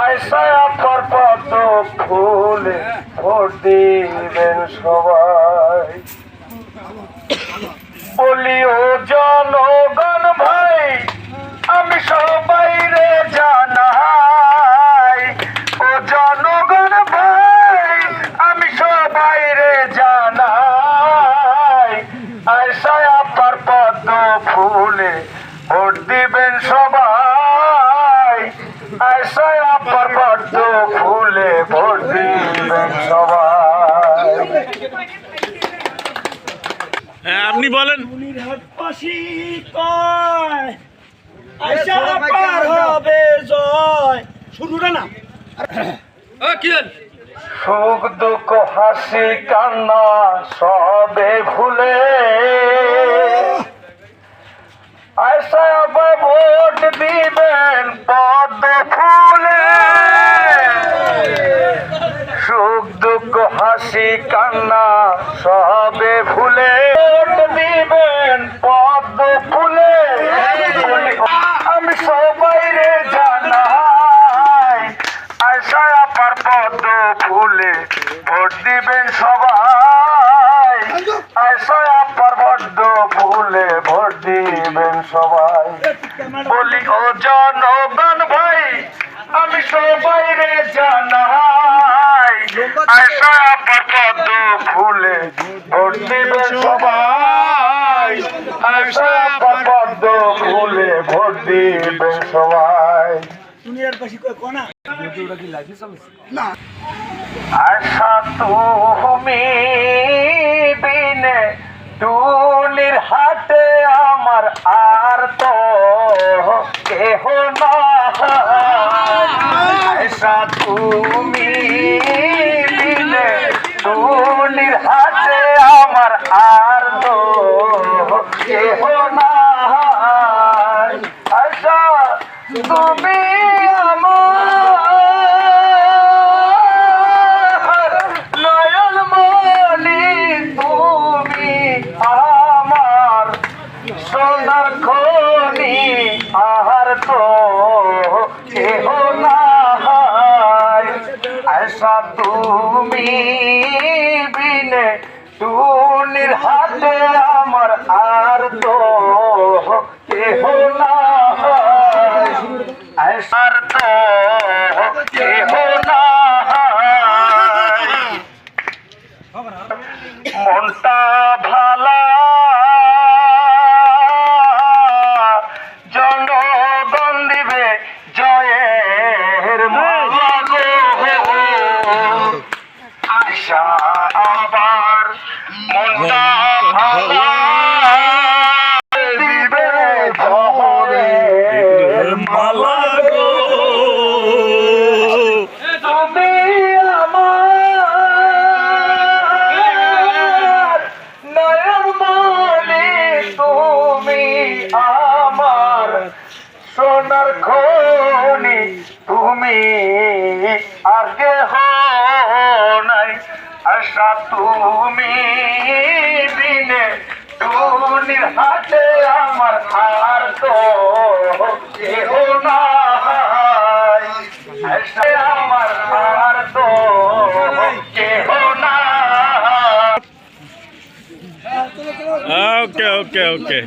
আয়সায়া পর্বত ফুলে ভোট দিবেন সবাই। বলি ও জনগণ ভাই, আমি সবাই রে জানাই। ও জনগণ ভাই, আমি সবাই রে জানাই। আয়সায়া পর্বত ফুলে ভোট দিবেন সবাই। আয়সায়া পর্বত ফুলে ভোট দিবেন সবাই। আপনি বলেন। সুখ দুঃখ হাসি কান্না সবে ভুলে আয়সায়া ভোট দিবেন পদ্ম ফুলে। সুখ দুঃখ হাসি কান্না সবে ভুলে ভোট দিবেন পদ্ম ফুলে। আমি সবাই রে জানাই, আয়সায়া পদ্ম ফুলে ভোট দিবেন সবাই। আয়সায়া পদ্ম ফুলে ভোট দিবেন সবাই। বলি ও জনগণ ভাই, আমি সবাই রে জানাই। আয়সায়া পদ্ম ফুলে ভোট দিবেন সবাই। আয়সায়া পদ্ম ফুলে ভোট দিবেন সবাই। আশা তুমি বিনে টুলির হাটে আমার আর তো কেহ না। আশা তুমি বিনে টুলির হাটে আমার আর তো কেহ না। আশা তুমি আমার নয়ন মনি, তুমি আমার সোনার খনি, আর তো কেহ নাই। আয়সা তুমি বিনে টুনির হাতে আমার আর তো কেহ নাই। আয়সার তো কেহ নাই। মনটা ভালা জনগণ দিবে জয়ের মালা গো। আশা আবার মনটা ভালা দিবে জয়ের মালা গো। তুমি আমার নয়ন মনি, তুমি আমার সোনার খনি, তুমি আর কেহ নাই। আশা তুমি বিনে টুনির হাতে আমার আর তো কেহ নাই। আশা আমার আর তো কেহ নাই। ওকে ওকে ওকে।